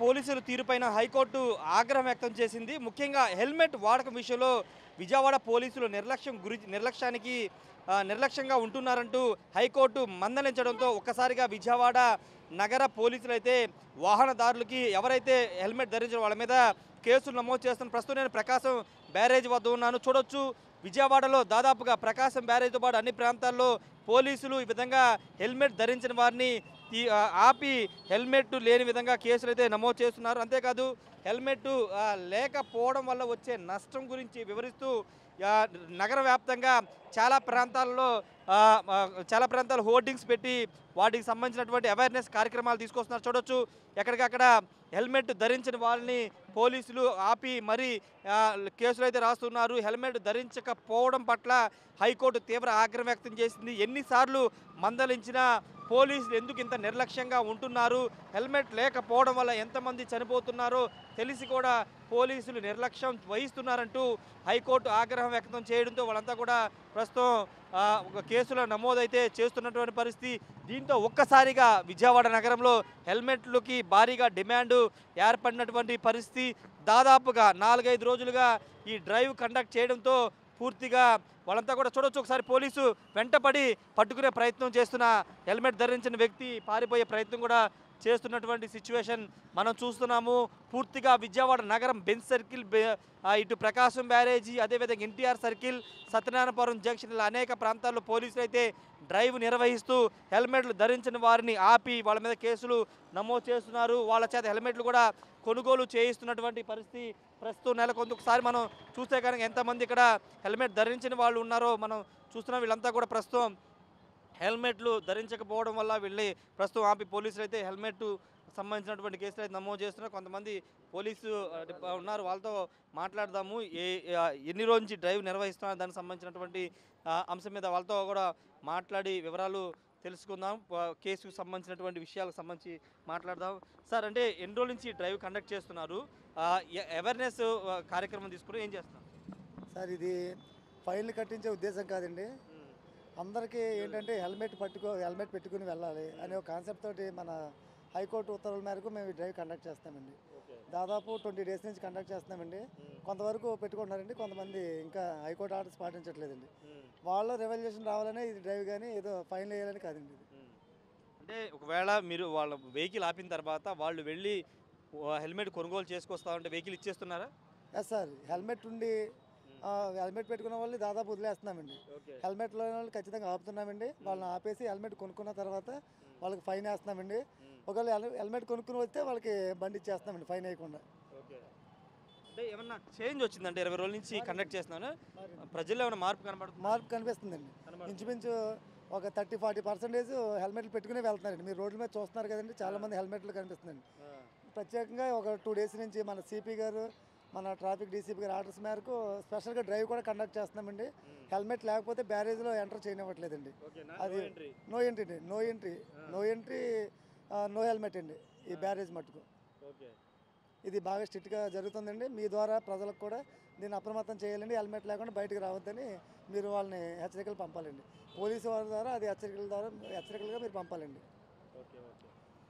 పోలీసుల తీరుపైన హైకోర్టు ఆగ్రహం వ్యక్తం చేసింది. ముఖ్యంగా హెల్మెట్ వాడకం విషయంలో విజయవాడ పోలీసులు నిర్లక్ష్యానికి నిర్లక్ష్యంగా ఉంటున్నారంటూ హైకోర్టు మందలించడంతో ఒక్కసారిగా విజయవాడ నగర పోలీసులైతే వాహనదారులకి ఎవరైతే హెల్మెట్ ధరించిన వాళ్ళ మీద కేసులు నమోదు చేస్తున్న ప్రస్తుతం నేను ప్రకాశం బ్యారేజ్ వద్ద ఉన్నాను. చూడొచ్చు విజయవాడలో దాదాపుగా ప్రకాశం బ్యారేజ్తో పాటు అన్ని ప్రాంతాల్లో పోలీసులు ఈ విధంగా హెల్మెట్ ధరించిన వారిని ఆపి హెల్మెట్ లేని విధంగా కేసులు అయితే నమోదు చేస్తున్నారు. అంతేకాదు హెల్మెట్ లేకపోవడం వల్ల వచ్చే నష్టం గురించి వివరిస్తూ నగర వ్యాప్తంగా చాలా ప్రాంతాల్లో హోర్డింగ్స్ పెట్టి వాటికి సంబంధించినటువంటి అవేర్నెస్ కార్యక్రమాలు తీసుకొస్తున్నారు. చూడొచ్చు ఎక్కడికక్కడ హెల్మెట్ ధరించిన వాళ్ళని పోలీసులు ఆపి మరీ కేసులు అయితే రాస్తున్నారు. హెల్మెట్ ధరించకపోవడం పట్ల హైకోర్టు తీవ్ర ఆగ్రహం వ్యక్తం చేసింది. ఎన్నిసార్లు మందలించినా పోలీసులు ఎందుకు ఇంత నిర్లక్ష్యంగా ఉంటున్నారు, హెల్మెట్ లేకపోవడం వల్ల ఎంతమంది చనిపోతున్నారో తెలిసి కూడా పోలీసులు నిర్లక్ష్యం వహిస్తున్నారంటూ హైకోర్టు ఆగ్రహం వ్యక్తం చేయడంతో వాళ్ళంతా కూడా ప్రస్తుతం ఒక కేసుల నమోదైతే చేస్తున్నటువంటి పరిస్థితి. దీంతో ఒక్కసారిగా విజయవాడ నగరంలో హెల్మెట్లకి భారీగా డిమాండు ఏర్పడినటువంటి పరిస్థితి. దాదాపుగా 4-5 రోజులుగా ఈ డ్రైవ్ కండక్ట్ చేయడంతో పూర్తిగా వాళ్ళంతా కూడా చూడొచ్చు. ఒకసారి పోలీసు వెంటపడి పట్టుకునే ప్రయత్నం చేస్తున్న హెల్మెట్ ధరించిన వ్యక్తి పారిపోయే ప్రయత్నం కూడా చేస్తున్నటువంటి సిచ్యువేషన్ మనం చూస్తున్నాము. పూర్తిగా విజయవాడ నగరం బెంచ్ సర్కిల్, ఇటు ప్రకాశం బ్యారేజీ, అదేవిధంగా ఎన్టీఆర్ సర్కిల్, సత్యనారాయణపురం జంక్షన్ ఇలా అనేక ప్రాంతాల్లో పోలీసులు అయితే డ్రైవ్ నిర్వహిస్తూ హెల్మెట్లు ధరించిన వారిని ఆపి వాళ్ళ మీద కేసులు నమోదు చేస్తున్నారు. వాళ్ళ చేత హెల్మెట్లు కూడా కొనుగోలు చేయిస్తున్నటువంటి పరిస్థితి ప్రస్తుతం నెలకొంది. ఒకసారి మనం చూస్తే కనుక ఎంతమంది ఇక్కడ హెల్మెట్ ధరించిన వాళ్ళు ఉన్నారో మనం చూస్తున్నాం. వీళ్ళంతా కూడా ప్రస్తుతం హెల్మెట్లు ధరించకపోవడం వల్ల వెళ్ళి ప్రస్తుతం ఆపి పోలీసులు అయితే హెల్మెట్ సంబంధించినటువంటి కేసులు అయితే నమోదు చేస్తున్నారు. కొంతమంది పోలీసు ఉన్నారు, వాళ్ళతో మాట్లాడదాము. ఎన్ని రోజు నుంచి డ్రైవ్ నిర్వహిస్తున్నారు దానికి సంబంధించినటువంటి అంశం మీద వాళ్ళతో కూడా మాట్లాడి వివరాలు తెలుసుకుందాం. కేసుకు సంబంధించినటువంటి విషయాలకు సంబంధించి మాట్లాడదాం. సార్, అంటే ఎన్ని రోజుల నుంచి డ్రైవ్ కండక్ట్ చేస్తున్నారు, అవేర్నెస్ కార్యక్రమం తీసుకుని ఏం చేస్తున్నారు? సార్, ఇది ఫైన్లు కట్టించే ఉద్దేశం కాదండి. అందరికీ ఏంటంటే హెల్మెట్ పెట్టుకుని వెళ్ళాలి అనే ఒక కాన్సెప్ట్ తోటి మన హైకోర్టు ఉత్తర్వుల మేరకు మేము ఈ డ్రైవ్ కండక్ట్ చేస్తామండి. దాదాపు 20 డేస్ నుంచి కండక్ట్ చేస్తున్నామండి. కొంతవరకు పెట్టుకుంటున్నారండి, కొంతమంది ఇంకా హైకోర్టు ఆర్డర్స్ పాటించట్లేదండి. వాళ్ళు రెవల్యూషన్ రావాలనే ఇది డ్రైవ్, కానీ ఏదో ఫైన్లు వేయాలని కాదండి ఇది. అంటే ఒకవేళ మీరు వాళ్ళ వెహికల్ ఆపిన తర్వాత వాళ్ళు వెళ్ళి హెల్మెట్ కొనుగోలు చేసుకొస్తామంటే వెహికల్ ఇచ్చేస్తున్నారా? ఎస్ సార్, హెల్మెట్ పెట్టుకున్న వాళ్ళు దాదాపు వదిలేస్తున్నామండి. హెల్మెట్ లేని వాళ్ళు ఖచ్చితంగా ఆపుతున్నామండి. వాళ్ళని ఆపేసి హెల్మెట్ కొనుక్కున్న తర్వాత వాళ్ళకి ఫైన్ వేస్తున్నామండి. ఒకవేళ హెల్మెట్ కొనుక్కుని వస్తే వాళ్ళకి బండి ఇచ్చేస్తున్నామండి ఫైన్ వేయకుండా. అంటే ఏమన్నా చేంజ్ వచ్చిందంటే 20 రోజుల నుంచి కండక్ట్ చేస్తున్నాను, ప్రజల్లో ఏమైనా మార్పు కనబడుతుంది? మార్పు కనిపిస్తుందండి. ఇంచుమించు ఒక 30-40% హెల్మెట్లు పెట్టుకునే వెళ్తున్నారండి. మీరు రోడ్ల మీద చూస్తున్నారు కదండి, చాలామంది హెల్మెట్లు కనిపిస్తుందండి. ప్రత్యేకంగా ఒక 2 డేస్ నుంచి మన సిపి గారు, మన ట్రాఫిక్ డీసీపీ గారు ఆర్డర్స్ మేరకు స్పెషల్గా డ్రైవ్ కూడా కండక్ట్ చేస్తున్నామండి. హెల్మెట్ లేకపోతే బ్యారేజ్లో ఎంటర్ చేయనివ్వట్లేదండి. అది నో ఎంట్రీ నో హెల్మెట్ అండి ఈ బ్యారేజ్ మట్టుకు. ఇది బాగా స్ట్రిక్ట్గా జరుగుతుందండి. మీ ద్వారా ప్రజలకు కూడా దీన్ని అప్రమత్తం చేయాలండి. హెల్మెట్ లేకుండా బయటకు రావద్దని మీరు వాళ్ళని హెచ్చరికలు పంపాలండి. పోలీసు వారి ద్వారా అది హెచ్చరికలుగా మీరు పంపాలండి.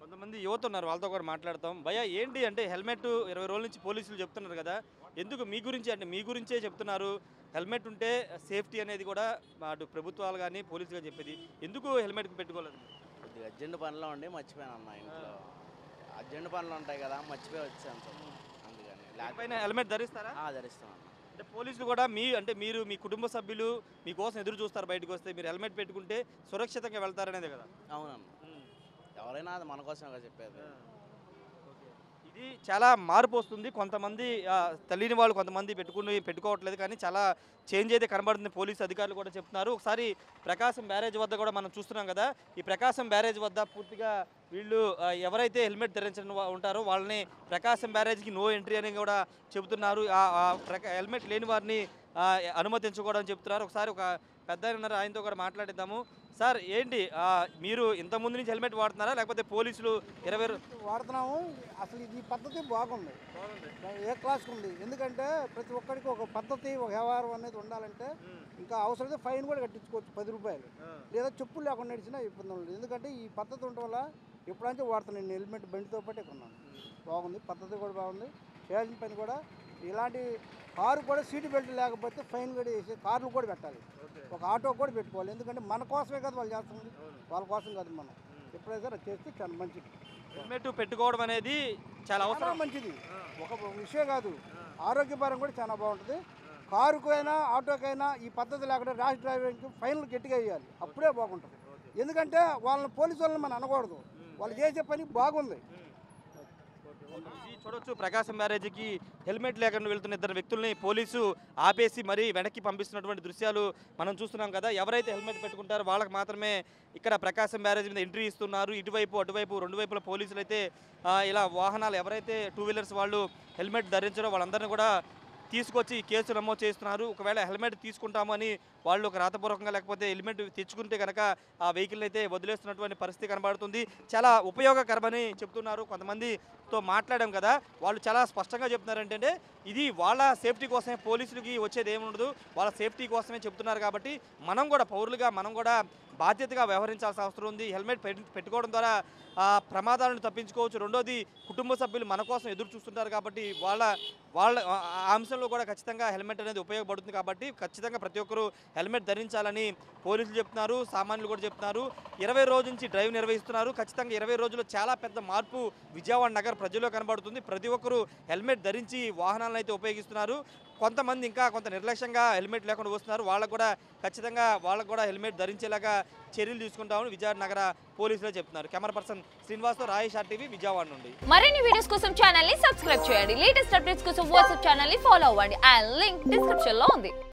కొంతమంది యువత ఉన్నారు, వాళ్ళతో కూడా మాట్లాడతాం. భయ్యా, ఏంటి అంటే హెల్మెట్ 20 రోజుల నుంచి పోలీసులు చెప్తున్నారు కదా, ఎందుకు మీ గురించే చెప్తున్నారు? హెల్మెట్ ఉంటే సేఫ్టీ అనేది కూడా అటు ప్రభుత్వాలు కానీ పోలీసులు కానీ చెప్పేది, ఎందుకు హెల్మెట్ పెట్టుకోలేదు? కొద్దిగా అర్జెంట్ పనిలో ఉండి మర్చిపోయాను అన్న. ఇంట్లో అర్జెంట్ పనులు ఉంటాయి కదా, మర్చిపోయి వచ్చాను సార్. అందుకని లేకపోయినా హెల్మెట్ ధరిస్తారా? ధరిస్తాను అన్న. అంటే పోలీసులు కూడా మీరు మీ కుటుంబ సభ్యులు మీకోసం ఎదురు చూస్తారు బయటకు వస్తే, మీరు హెల్మెట్ పెట్టుకుంటే సురక్షితంగా వెళ్తారనేది కదా? అవునన్న, ఎవరైనా అది మన కోసమే చెప్పేది. ఇది చాలా మార్పు వస్తుంది. కొంతమంది తెలియని వాళ్ళు కొంతమంది పెట్టుకోవట్లేదు, కానీ చాలా చేంజ్ అయితే కనబడుతుంది. పోలీసు అధికారులు కూడా చెప్తున్నారు. ఒకసారి ప్రకాశం బ్యారేజ్ వద్ద కూడా మనం చూస్తున్నాం కదా, ఈ ప్రకాశం బ్యారేజ్ వద్ద పూర్తిగా వీళ్ళు ఎవరైతే హెల్మెట్ ధరించిన ఉంటారో వాళ్ళని ప్రకాశం బ్యారేజ్కి నో ఎంట్రీ అని కూడా చెబుతున్నారు. హెల్మెట్ లేని వారిని అనుమతించకూడదని చెప్తున్నారు. ఒకసారి ఒక పెద్ద ఉన్నారు, ఆయనతో కూడా మాట్లాడిద్దాము. సార్ ఏంటి మీరు ఇంత ముందు నుంచి హెల్మెట్ వాడుతున్నారా లేకపోతే పోలీసులు 20 వాడుతున్నాము. అసలు ఈ పద్ధతి బాగుంది, ఏ క్లాస్కి ఉంది. ఎందుకంటే ప్రతి ఒక్కరికి ఒక పద్ధతి, ఒక వ్యవహారం అనేది ఉండాలంటే ఇంకా అవసరమైతే ఫైన్ కూడా కట్టించుకోవచ్చు 10 రూపాయలు. లేదా చెప్పులు లేకుండా నడిచినా ఇబ్బంది ఉండదు. ఎందుకంటే ఈ పద్ధతి ఉండటం వల్ల ఎప్పుడంటే వాడుతున్నాను నేను హెల్మెట్ బండితో పాటే కొన్నాను. బాగుంది, పద్ధతి కూడా బాగుంది. చేయాల్సిన పని కూడా ఇలాంటి కారు కూడా సీటు బెల్ట్ లేకపోతే ఫైన్ కూడా వేసి కార్లు కూడా పెట్టాలి, ఒక ఆటో కూడా పెట్టుకోవాలి. ఎందుకంటే మన కోసమే కదా వాళ్ళు చేస్తుంది, వాళ్ళ కోసం కాదు. మనం ఎప్పుడైతే అది చేస్తే చాలా మంచిది. హెల్మెట్ పెట్టుకోవడం అనేది చాలా అవసరం, మంచిది. ఒక విషయం కాదు, ఆరోగ్యపరం కూడా చాలా బాగుంటుంది. కారుకైనా ఆటోకైనా ఈ పద్ధతి లేకుండా ర్యాష్ డ్రైవింగ్కి ఫైన్లు గట్టిగా వేయాలి, అప్పుడే బాగుంటుంది. ఎందుకంటే వాళ్ళని పోలీసు వాళ్ళని మనం అనకూడదు, వాళ్ళు చేసే పని బాగుంది. చూడొచ్చు, ప్రకాశం బ్యారేజీకి హెల్మెట్ లేకుండా వెళ్తున్న 2 వ్యక్తుల్ని పోలీసు ఆపేసి మరీ వెనక్కి పంపిస్తున్నటువంటి దృశ్యాలు మనం చూస్తున్నాం కదా. ఎవరైతే హెల్మెట్ పెట్టుకుంటారో వాళ్ళకి మాత్రమే ఇక్కడ ప్రకాశం బ్యారేజీ మీద ఎంట్రీ ఇస్తున్నారు. ఇటువైపు అటువైపు 2 వైపుల పోలీసులు అయితే ఇలా వాహనాలు ఎవరైతే 2 వీలర్స్ వాళ్ళు హెల్మెట్ ధరించారో వాళ్ళందరినీ కూడా తీసుకొచ్చి కేసు నమోదు చేస్తున్నారు. ఒకవేళ హెల్మెట్ తీసుకుంటామని వాళ్ళు ఒక రాతపూర్వకంగా లేకపోతే హెల్మెట్ తెచ్చుకుంటే కనుక ఆ వెహికల్ అయితే వదిలేస్తున్నటువంటి పరిస్థితి కనబడుతుంది. చాలా ఉపయోగకరమని చెప్తున్నారు. కొంతమందితో మాట్లాడాం కదా, వాళ్ళు చాలా స్పష్టంగా చెప్తున్నారు ఏంటంటే ఇది వాళ్ళ సేఫ్టీ కోసమే, పోలీసులకి వచ్చేది ఏమి ఉండదు, వాళ్ళ సేఫ్టీ కోసమే చెప్తున్నారు. కాబట్టి మనం కూడా పౌరులుగా మనం కూడా బాధ్యతగా వ్యవహరించాల్సిన అవసరం ఉంది. హెల్మెట్ పెట్టుకోవడం ద్వారా ప్రమాదాలను తప్పించుకోవచ్చు. రెండోది, కుటుంబ సభ్యులు మన కోసం ఎదురు చూస్తుంటారు కాబట్టి వాళ్ళ అంశంలో కూడా ఖచ్చితంగా హెల్మెట్ అనేది ఉపయోగపడుతుంది. కాబట్టి ఖచ్చితంగా ప్రతి ఒక్కరూ హెల్మెట్ ధరించాలని పోలీసులు చెప్తున్నారు, సామాన్యులు కూడా చెప్తున్నారు. 20 రోజుల నుంచి డ్రైవ్ నిర్వహిస్తున్నారు. ఖచ్చితంగా 20 రోజుల్లో చాలా పెద్ద మార్పు విజయవాడ నగర ప్రజల్లో కనబడుతుంది. ప్రతి ఒక్కరూ హెల్మెట్ ధరించి వాహనాలను అయితే ఉపయోగిస్తున్నారు. కొంతమంది ఇంకా కొంత నిర్లక్ష్యంగా హెల్మెట్ లేకుండా వస్తున్నారు. వాళ్ళకు కూడా హెల్మెట్ ధరించేలాగా చర్యలు తీసుకుంటామని విజయవాడ నగర పోలీసులు చెప్తున్నారు. Camera person శ్రీనివాస్తో Rayesh RTV Vijayawada నుండి. మరిన్ని వీడియోస్ కోసం ఛానల్ ని సబ్స్క్రైబ్ చేయండి. లేటెస్ట్ అప్డేట్స్ కోసం వాట్సాప్ ఛానల్ ని ఫాలో అవ్వండి. ఆ లింక్ డిస్క్రిప్షన్ లో ఉంది.